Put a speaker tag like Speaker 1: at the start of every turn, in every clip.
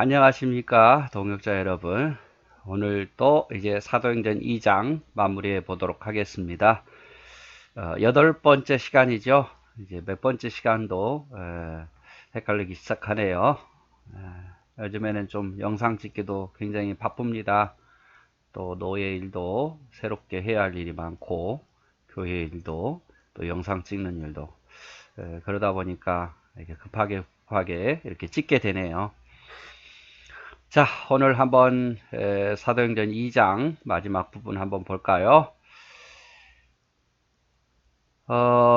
Speaker 1: 안녕하십니까 동역자 여러분. 오늘 또 이제 사도행전 2장 마무리해 보도록 하겠습니다. 여덟 번째 시간이죠. 이제 몇 번째 시간도 헷갈리기 시작하네요. 요즘에는 좀 영상 찍기도 굉장히 바쁩니다. 또 노예 일도 새롭게 해야 할 일이 많고, 교회 일도 또 영상 찍는 일도 그러다 보니까 이렇게 급하게 이렇게 찍게 되네요. 자, 오늘 한번 사도행전 2장 마지막 부분 한번 볼까요?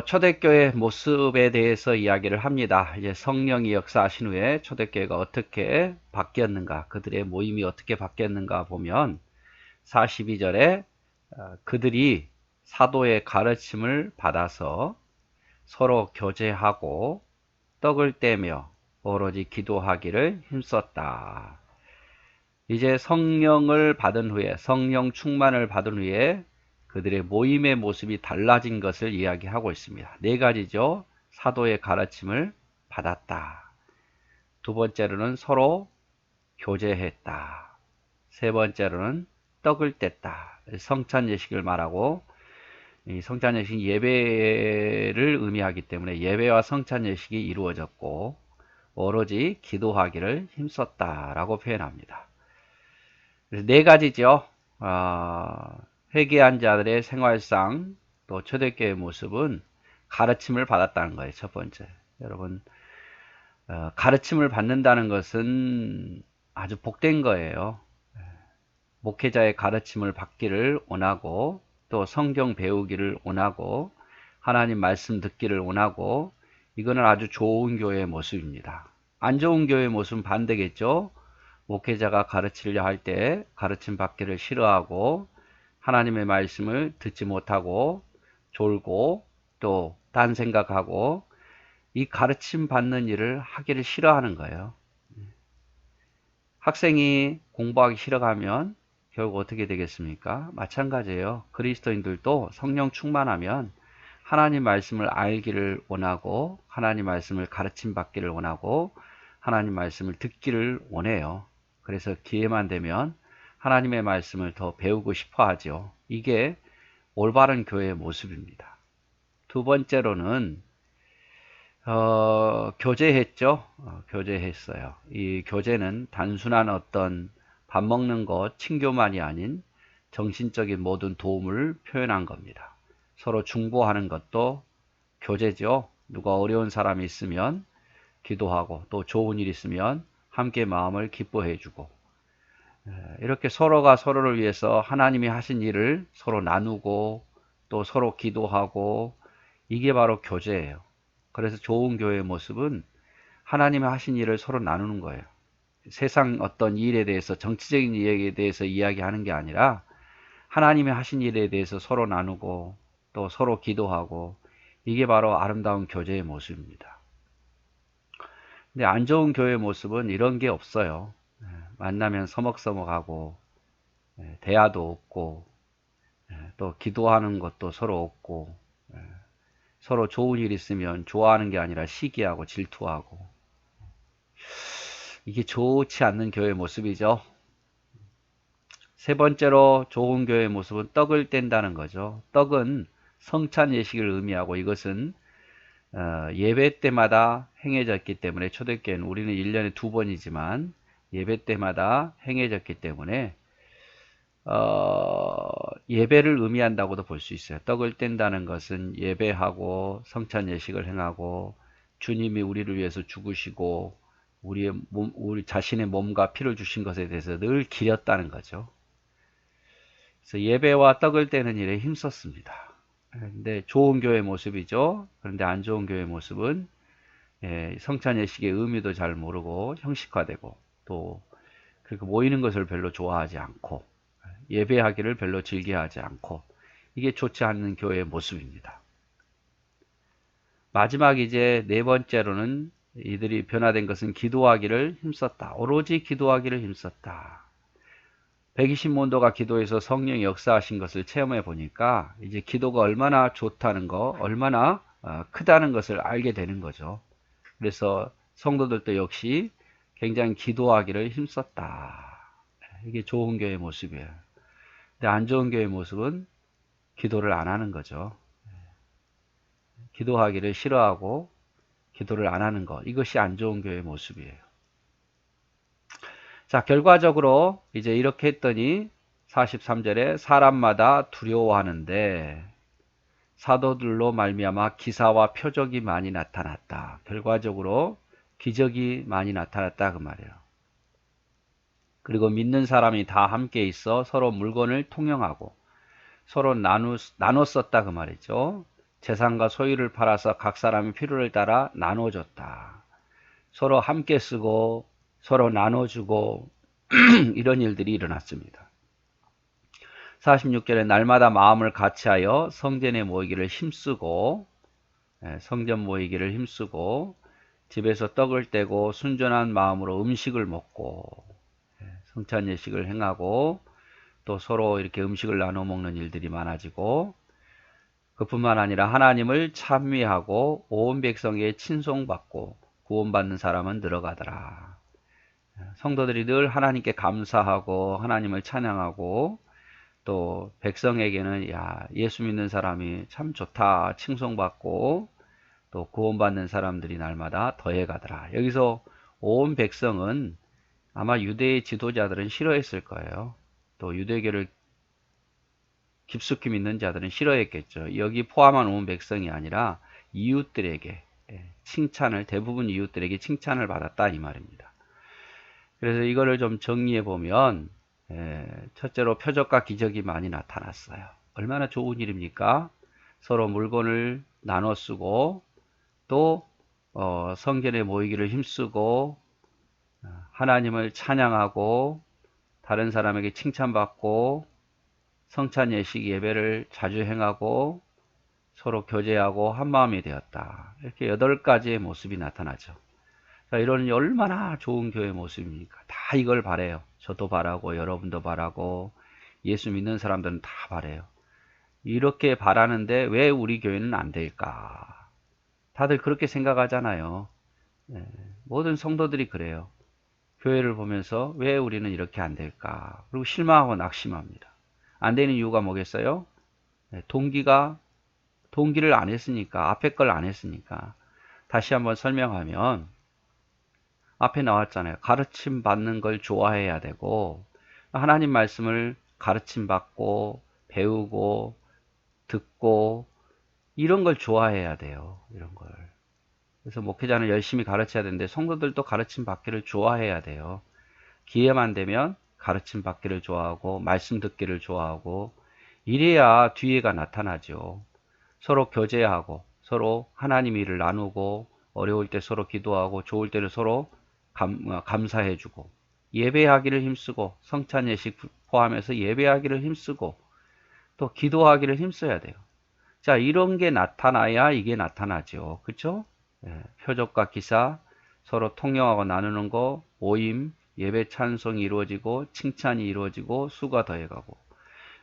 Speaker 1: 초대교회 모습에 대해서 이야기를 합니다. 이제 성령이 역사하신 후에 초대교회가 어떻게 바뀌었는가, 그들의 모임이 어떻게 바뀌었는가 보면 42절에 그들이 사도의 가르침을 받아서 서로 교제하고 떡을 떼며 오로지 기도하기를 힘썼다. 이제 성령을 받은 후에, 성령 충만을 받은 후에 그들의 모임의 모습이 달라진 것을 이야기하고 있습니다. 네 가지죠. 사도의 가르침을 받았다. 두 번째로는 서로 교제했다. 세 번째로는 떡을 뗐다. 성찬 예식을 말하고, 이 성찬 예식은 예배를 의미하기 때문에 예배와 성찬 예식이 이루어졌고, 오로지 기도하기를 힘썼다라고 표현합니다. 그래서 네 가지죠. 회개한 자들의 생활상, 또 초대교회의 모습은 가르침을 받았다는 거예요. 첫 번째. 여러분, 가르침을 받는다는 것은 아주 복된 거예요. 목회자의 가르침을 받기를 원하고, 또 성경 배우기를 원하고, 하나님 말씀 듣기를 원하고, 이거는 아주 좋은 교회의 모습입니다. 안 좋은 교회의 모습은 반대겠죠. 목회자가 가르치려 할 때 가르침 받기를 싫어하고 하나님의 말씀을 듣지 못하고 졸고 또 딴 생각하고 이 가르침 받는 일을 하기를 싫어하는 거예요. 학생이 공부하기 싫어하면 결국 어떻게 되겠습니까? 마찬가지예요. 그리스도인들도 성령 충만하면 하나님 말씀을 알기를 원하고 하나님 말씀을 가르침 받기를 원하고 하나님 말씀을 듣기를 원해요. 그래서 기회만 되면 하나님의 말씀을 더 배우고 싶어 하죠. 이게 올바른 교회의 모습입니다. 두 번째로는 교제했죠. 교제했어요. 이 교제는 단순한 어떤 밥 먹는 것, 친교만이 아닌 정신적인 모든 도움을 표현한 겁니다. 서로 중보하는 것도 교제죠. 누가 어려운 사람이 있으면 기도하고 또 좋은 일 있으면 함께 마음을 기뻐해 주고, 이렇게 서로가 서로를 위해서 하나님이 하신 일을 서로 나누고 또 서로 기도하고, 이게 바로 교제예요. 그래서 좋은 교회의 모습은 하나님이 하신 일을 서로 나누는 거예요. 세상 어떤 일에 대해서, 정치적인 이야기에 대해서 이야기하는 게 아니라 하나님이 하신 일에 대해서 서로 나누고 또 서로 기도하고, 이게 바로 아름다운 교제의 모습입니다. 근데 안 좋은 교회의 모습은 이런 게 없어요. 만나면 서먹서먹하고 대화도 없고 또 기도하는 것도 서로 없고, 서로 좋은 일 있으면 좋아하는 게 아니라 시기하고 질투하고, 이게 좋지 않는 교회의 모습이죠. 세 번째로 좋은 교회의 모습은 떡을 뗀다는 거죠. 떡은 성찬 예식을 의미하고, 이것은 예배 때마다 행해졌기 때문에, 초대교회는 우리는 1년에 두 번이지만 예배 때마다 행해졌기 때문에 예배를 의미한다고도 볼 수 있어요. 떡을 뗀다는 것은 예배하고 성찬 예식을 행하고 주님이 우리를 위해서 죽으시고 우리 자신의 몸과 피를 주신 것에 대해서 늘 기렸다는 거죠. 그래서 예배와 떡을 떼는 일에 힘썼습니다. 근데 좋은 교회 모습이죠. 그런데 안 좋은 교회 모습은 성찬 예식의 의미도 잘 모르고 형식화되고, 또 그렇게 모이는 것을 별로 좋아하지 않고 예배하기를 별로 즐겨하지 않고, 이게 좋지 않는 교회의 모습입니다. 마지막 이제 네 번째로는 이들이 변화된 것은 기도하기를 힘썼다. 오로지 기도하기를 힘썼다. 120문도가 기도해서 성령이 역사하신 것을 체험해 보니까 이제 기도가 얼마나 좋다는 거, 얼마나 크다는 것을 알게 되는 거죠. 그래서 성도들도 역시 굉장히 기도하기를 힘썼다. 이게 좋은 교회의 모습이에요. 근데 안 좋은 교회의 모습은 기도를 안 하는 거죠. 기도하기를 싫어하고 기도를 안 하는 것. 이것이 안 좋은 교회의 모습이에요. 자, 결과적으로 이제 이렇게 했더니 43절에 사람마다 두려워하는데 사도들로 말미암아 기사와 표적이 많이 나타났다. 결과적으로 기적이 많이 나타났다 그 말이에요. 그리고 믿는 사람이 다 함께 있어 서로 물건을 통용하고 서로 나눠 썼다 그 말이죠. 재산과 소유를 팔아서 각 사람의 필요를 따라 나눠줬다. 서로 함께 쓰고 서로 나눠주고 이런 일들이 일어났습니다. 46절에 날마다 마음을 같이하여 성전에 모이기를 힘쓰고 성전 모이기를 힘쓰고 집에서 떡을 떼고 순전한 마음으로 음식을 먹고 성찬 예식을 행하고 또 서로 이렇게 음식을 나눠 먹는 일들이 많아지고 그뿐만 아니라 하나님을 찬미하고 온 백성에게 친송받고 구원받는 사람은 늘어가더라. 성도들이 늘 하나님께 감사하고 하나님을 찬양하고 또 백성에게는 야 예수 믿는 사람이 참 좋다 칭송받고 또 구원받는 사람들이 날마다 더해가더라. 여기서 온 백성은 아마 유대의 지도자들은 싫어했을 거예요. 또 유대교를 깊숙이 믿는 자들은 싫어했겠죠. 여기 포함한 온 백성이 아니라 이웃들에게 칭찬을 대부분 이웃들에게 칭찬을 받았다 이 말입니다. 그래서 이거를 좀 정리해 보면 첫째로 표적과 기적이 많이 나타났어요. 얼마나 좋은 일입니까? 서로 물건을 나눠 쓰고 또 성전에 모이기를 힘쓰고 하나님을 찬양하고 다른 사람에게 칭찬받고 성찬 예식 예배를 자주 행하고 서로 교제하고 한마음이 되었다. 이렇게 8가지의 모습이 나타나죠. 자, 이런 얼마나 좋은 교회 모습입니까? 다 이걸 바래요. 저도 바라고 여러분도 바라고 예수 믿는 사람들은 다 바래요. 이렇게 바라는데 왜 우리 교회는 안 될까? 다들 그렇게 생각하잖아요. 모든 성도들이 그래요. 교회를 보면서 왜 우리는 이렇게 안 될까? 그리고 실망하고 낙심합니다. 안 되는 이유가 뭐겠어요? 동기를 안 했으니까, 앞에 걸 안 했으니까. 다시 한번 설명하면, 앞에 나왔잖아요. 가르침 받는 걸 좋아해야 되고, 하나님 말씀을 가르침 받고, 배우고, 듣고, 이런 걸 좋아해야 돼요. 이런 걸. 그래서 목회자는 열심히 가르쳐야 되는데, 성도들도 가르침 받기를 좋아해야 돼요. 기회만 되면 가르침 받기를 좋아하고 말씀 듣기를 좋아하고 이래야 뒤에가 나타나죠. 서로 교제하고 서로 하나님 일을 나누고 어려울 때 서로 기도하고 좋을 때는 서로 감사해주고 예배하기를 힘쓰고 성찬 예식 포함해서 예배하기를 힘쓰고 또 기도하기를 힘써야 돼요. 자, 이런 게 나타나야 이게 나타나죠. 그렇죠? 표적과 기사 서로 통용하고 나누는 거 모임 예배 찬송이 이루어지고 칭찬이 이루어지고 수가 더해가고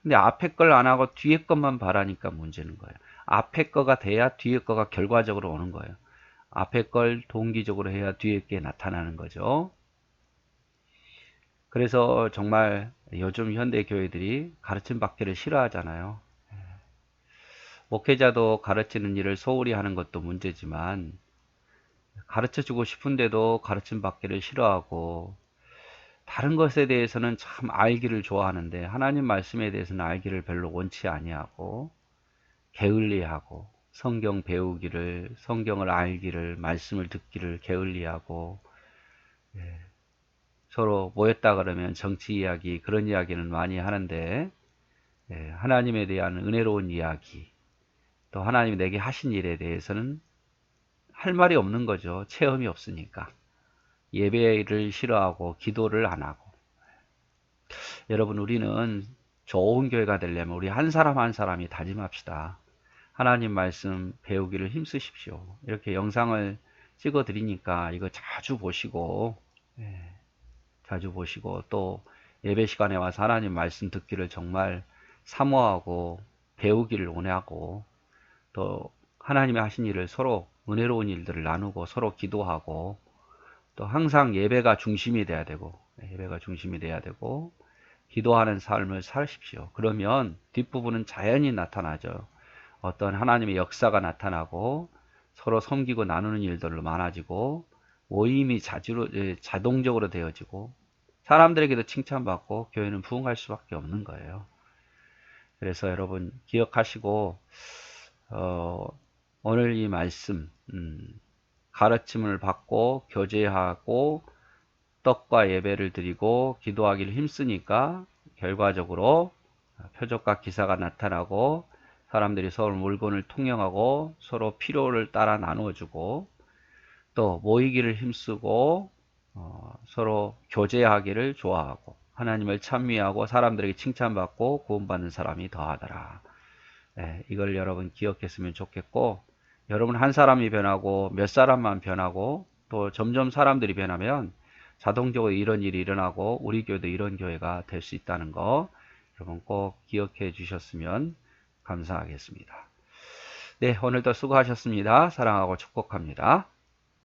Speaker 1: 근데 앞에 걸 안 하고 뒤에 것만 바라니까 문제는 거예요. 앞에 거가 돼야 뒤에 거가 결과적으로 오는 거예요. 앞에 걸 동기적으로 해야 뒤에 게 나타나는 거죠. 그래서 정말 요즘 현대 교회들이 가르침 받기를 싫어하잖아요. 목회자도 가르치는 일을 소홀히 하는 것도 문제지만 가르쳐주고 싶은데도 가르침 받기를 싫어하고 다른 것에 대해서는 참 알기를 좋아하는데 하나님 말씀에 대해서는 알기를 별로 원치 아니하고 게을리하고 성경 배우기를 성경을 알기를 말씀을 듣기를 게을리하고 서로 모였다 그러면 정치 이야기 그런 이야기는 많이 하는데 하나님에 대한 은혜로운 이야기 또 하나님이 내게 하신 일에 대해서는 할 말이 없는 거죠. 체험이 없으니까. 예배를 싫어하고 기도를 안 하고 여러분 우리는 좋은 교회가 되려면 우리 한 사람 한 사람이 다짐합시다. 하나님 말씀 배우기를 힘쓰십시오. 이렇게 영상을 찍어 드리니까 이거 자주 보시고 또 예배 시간에 와서 하나님 말씀 듣기를 정말 사모하고 배우기를 원하고 또 하나님이 하신 일을 서로 은혜로운 일들을 나누고 서로 기도하고 또 항상 예배가 중심이 돼야 되고, 예배가 중심이 돼야 되고, 기도하는 삶을 사십시오. 그러면 뒷부분은 자연히 나타나죠. 어떤 하나님의 역사가 나타나고 서로 섬기고 나누는 일들로 많아지고 모임이 자동적으로 되어지고 사람들에게도 칭찬받고 교회는 부흥할 수밖에 없는 거예요. 그래서 여러분 기억하시고 오늘 이 말씀 가르침을 받고 교제하고 떡과 예배를 드리고 기도하기를 힘쓰니까 결과적으로 표적과 기사가 나타나고 사람들이 서로 물건을 통용하고 서로 필요를 따라 나누어주고 또 모이기를 힘쓰고 서로 교제하기를 좋아하고 하나님을 찬미하고 사람들에게 칭찬받고 구원받는 사람이 더하더라. 이걸 여러분 기억했으면 좋겠고 여러분 한 사람이 변하고 몇 사람만 변하고 또 점점 사람들이 변하면 자동적으로 이런 일이 일어나고 우리 교회도 이런 교회가 될 수 있다는 거 여러분 꼭 기억해 주셨으면 감사하겠습니다. 네, 오늘도 수고하셨습니다. 사랑하고 축복합니다.